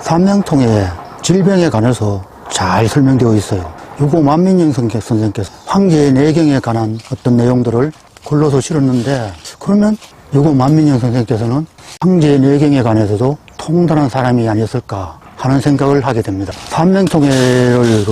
삼명통의 질병에 관해서 잘 설명되어 있어요. 유고 만민영 선생께서 황제의 내경에 관한 어떤 내용들을 글로서 실었는데, 그러면 유고 만민영 선생께서는 황제의 내경에 관해서도 통달한 사람이 아니었을까 하는 생각을 하게 됩니다. 삼명통해를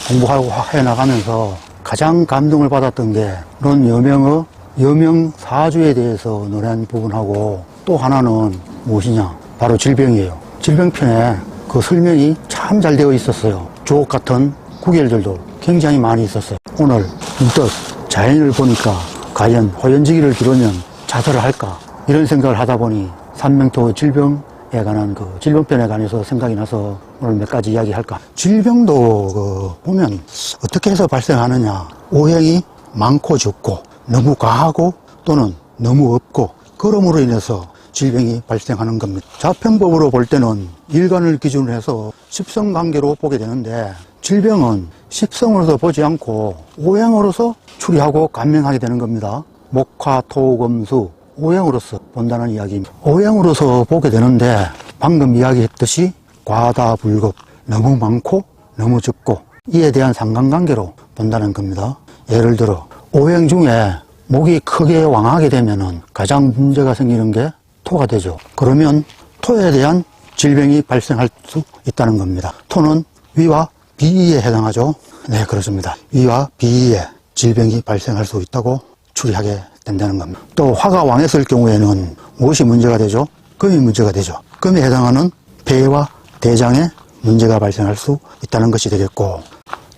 공부하고 해나가면서 가장 감동을 받았던 게 그런 여명의 여명사주에 대해서 노래한 부분하고, 또 하나는 무엇이냐, 바로 질병이에요. 질병편에 그 설명이 참 잘 되어 있었어요. 주옥 같은 구결들도 굉장히 많이 있었어요. 오늘 문득 자연을 보니까 과연 호연지기를 기르면 자살을 할까, 이런 생각을 하다 보니 삼명토 질병에 관한 그 질병편에 관해서 생각이 나서 오늘 몇 가지 이야기할까. 질병도 보면 어떻게 해서 발생하느냐, 오행이 많고 적고 너무 과하고 또는 너무 없고, 그러므로 인해서 질병이 발생하는 겁니다. 자평법으로 볼 때는 일간을 기준으로 해서 십성관계로 보게 되는데, 질병은 십성으로서 보지 않고 오행으로서 추리하고 감명하게 되는 겁니다. 목화토금수 오행으로서 본다는 이야기입니다. 오행으로서 보게 되는데, 방금 이야기했듯이 과다불급, 너무 많고 너무 적고, 이에 대한 상관관계로 본다는 겁니다. 예를 들어 오행 중에 목이 크게 왕하게 되면은 가장 문제가 생기는 게 토가 되죠. 그러면 토에 대한 질병이 발생할 수 있다는 겁니다. 토는 위와 비위에 해당하죠. 네, 그렇습니다. 위와 비위에 질병이 발생할 수 있다고 추리하게 된다는 겁니다. 또 화가 왕했을 경우에는 무엇이 문제가 되죠? 금이 문제가 되죠. 금에 해당하는 폐와 대장에 문제가 발생할 수 있다는 것이 되겠고,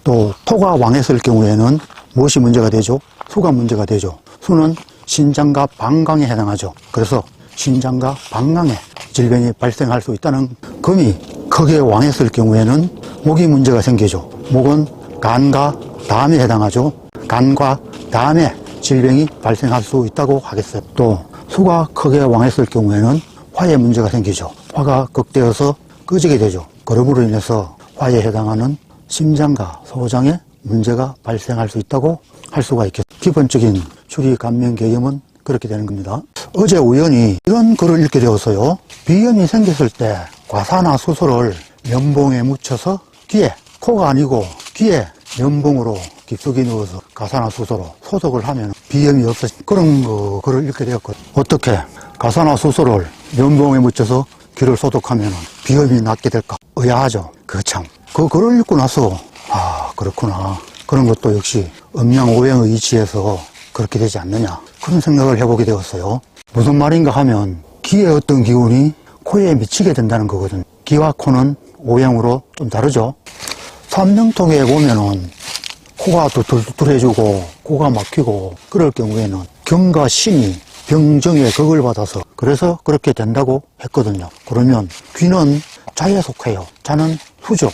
또 토가 왕했을 경우에는 무엇이 문제가 되죠? 수가 문제가 되죠. 수는 신장과 방광에 해당하죠. 그래서 신장과 방광에 질병이 발생할 수 있다는, 금이 크게 왕했을 경우에는 목이 문제가 생기죠. 목은 간과 담에 해당하죠. 간과 담에 질병이 발생할 수 있다고 하겠어요. 또 수가 크게 왕했을 경우에는 화에 문제가 생기죠. 화가 극되어서 꺼지게 되죠. 그러므로 인해서 화에 해당하는 심장과 소장에 문제가 발생할 수 있다고 할 수가 있겠죠. 기본적인 추리 감명 개념은 그렇게 되는 겁니다. 어제 우연히 이런 글을 읽게 되었어요. 비염이 생겼을 때 과사나 수소를 면봉에 묻혀서 귀에, 코가 아니고 귀에 면봉으로 깊숙이 넣어서 가사나수소로 소독을 하면 비염이 없어진 그런 글을 읽게 되었거든요. 어떻게 가사나수소를 면봉에 묻혀서 귀를 소독하면 비염이 낫게 될까 의아하죠. 참, 그 글을 읽고 나서 그렇구나, 그런 것도 역시 음양오행의 이치에서 그렇게 되지 않느냐, 그런 생각을 해보게 되었어요. 무슨 말인가 하면 귀의 어떤 기운이 코에 미치게 된다는 거거든요. 귀와 코는 오행으로 좀 다르죠. 삼명통에 보면은 코가 두툴두툴해지고 코가 막히고 그럴 경우에는 경과 신이 병정의 극을 받아서 그래서 그렇게 된다고 했거든요. 그러면 귀는 자에 속해요. 자는 수죠.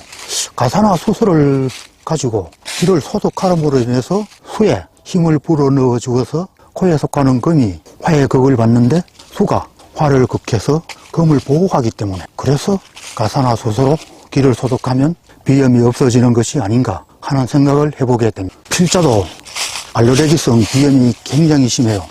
가사나수소를 가지고 귀를 소독함으로 인해서 수에 힘을 불어넣어 주어서 코에 속하는 금이 화의 극을 받는데, 수가 화를 극해서 금을 보호하기 때문에, 그래서 가사나수소로 귀를 소독하면 비염이 없어지는 것이 아닌가 하는 생각을 해보게 됩니다. 필자도 알레르기성 비염이 굉장히 심해요.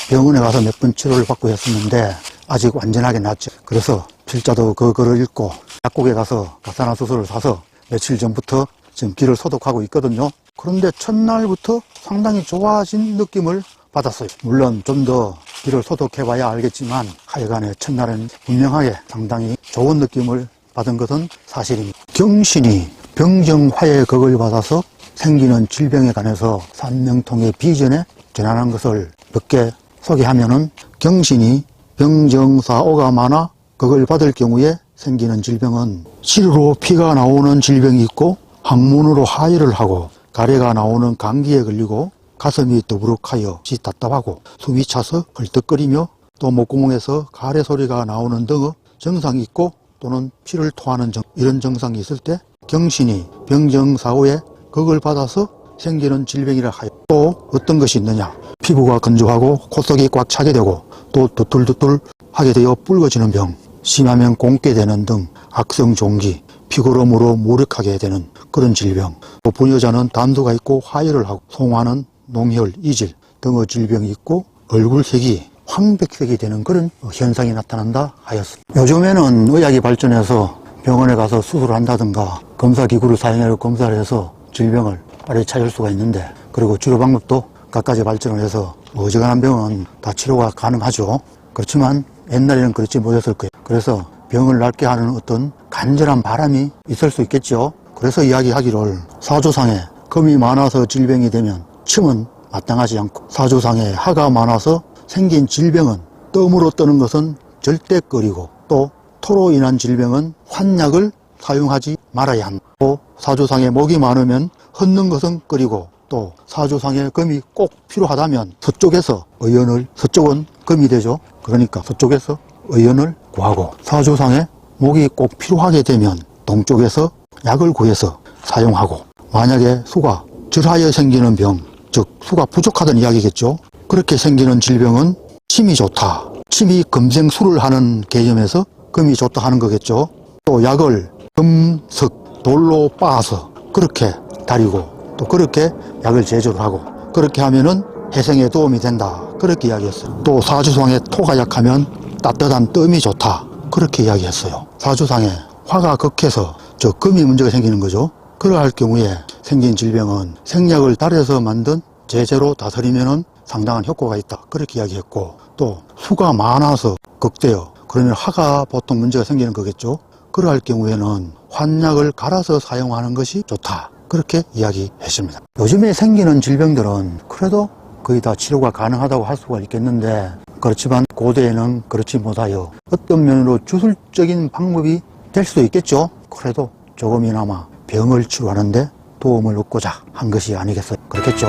병원에 가서 몇 번 치료를 받고 했었는데 아직 완전하게 낫죠. 그래서 필자도 그 글을 읽고 약국에 가서 가사나수소를 사서 며칠 전부터 지금 귀를 소독하고 있거든요. 그런데 첫날부터 상당히 좋아진 느낌을 받았어요. 물론 좀 더 귀를 소독해봐야 알겠지만 하여간에 첫날은 분명하게 상당히 좋은 느낌을 받은 것은 사실입니다. 경신이 병정화의 극을 받아서 생기는 질병에 관해서 삼명통의 비전에 전하는 것을 몇 개 소개하면은, 경신이 병정사오가 많아 극을 받을 경우에 생기는 질병은 치루로 피가 나오는 질병이 있고, 항문으로 하혈을 하고 가래가 나오는 감기에 걸리고 가슴이 더부룩하여 답답하고 숨이 차서 헐떡거리며 또 목구멍에서 가래 소리가 나오는 등의 증상이 있고, 또는 피를 토하는 이런 증상이 있을 때 경신이 병정사오에 극을 받아서 생기는 질병이라 하여. 또 어떤 것이 있느냐, 피부가 건조하고 콧속이 꽉 차게 되고 또 두툴두툴하게 되어 붉어지는 병, 심하면 곪게 되는 등 악성 종기, 피고름으로 무력하게 되는 그런 질병, 또 부녀자는 담두가 있고 화혈을 하고 송화는 농혈, 이질 등의 질병이 있고 얼굴색이 황백색이 되는 그런 현상이 나타난다 하였습니다. 요즘에는 의학이 발전해서 병원에 가서 수술을 한다든가 검사기구를 사용해서 검사를 해서 질병을 빨리 찾을 수가 있는데, 그리고 치료 방법도 갖가지 발전을 해서 어지간한 병은 다 치료가 가능하죠. 그렇지만 옛날에는 그렇지 못했을 거예요. 그래서 병을 낫게 하는 어떤 간절한 바람이 있을 수 있겠죠. 그래서 이야기하기를, 사조상에 금이 많아서 질병이 되면 침은 마땅하지 않고, 사조상에 하가 많아서 생긴 질병은 뜸으로 뜨는 것은 절대 꺼리고, 또 토로 인한 질병은 환약을 사용하지 말아야 한다. 또 사조상에 목이 많으면 헛는 것은 꺼리고, 또 사조상에 금이 꼭 필요하다면 서쪽에서 의연을, 서쪽은 금이 되죠. 그러니까 서쪽에서 의연을 구하고, 사조상에 목이 꼭 필요하게 되면 동쪽에서 약을 구해서 사용하고, 만약에 수가 절하여 생기는 병, 즉 수가 부족하다는 이야기겠죠. 그렇게 생기는 질병은 침이 좋다. 침이 금생수를 하는 개념에서 금이 좋다 하는 거겠죠. 또 약을 금석, 돌로 빻아서 그렇게 다리고, 또 그렇게 약을 제조를 하고, 그렇게 하면은 회생에 도움이 된다. 그렇게 이야기했어요. 또 사주상에 토가 약하면 따뜻한 뜸이 좋다. 그렇게 이야기했어요. 사주상에 화가 극해서 금이 문제가 생기는 거죠. 그러할 경우에 생긴 질병은 생약을 달여서 만든 제재로 다스리면은 상당한 효과가 있다. 그렇게 이야기했고, 또 수가 많아서 극대요. 그러면 화가 보통 문제가 생기는 거겠죠. 그러할 경우에는 환약을 갈아서 사용하는 것이 좋다. 그렇게 이야기했습니다. 요즘에 생기는 질병들은 그래도 거의 다 치료가 가능하다고 할 수가 있겠는데, 그렇지만 고대에는 그렇지 못하여 어떤 면으로 주술적인 방법이 될 수도 있겠죠. 그래도 조금이나마 병을 치료하는데 도움을 얻고자 한 것이 아니겠어요. 그렇겠죠.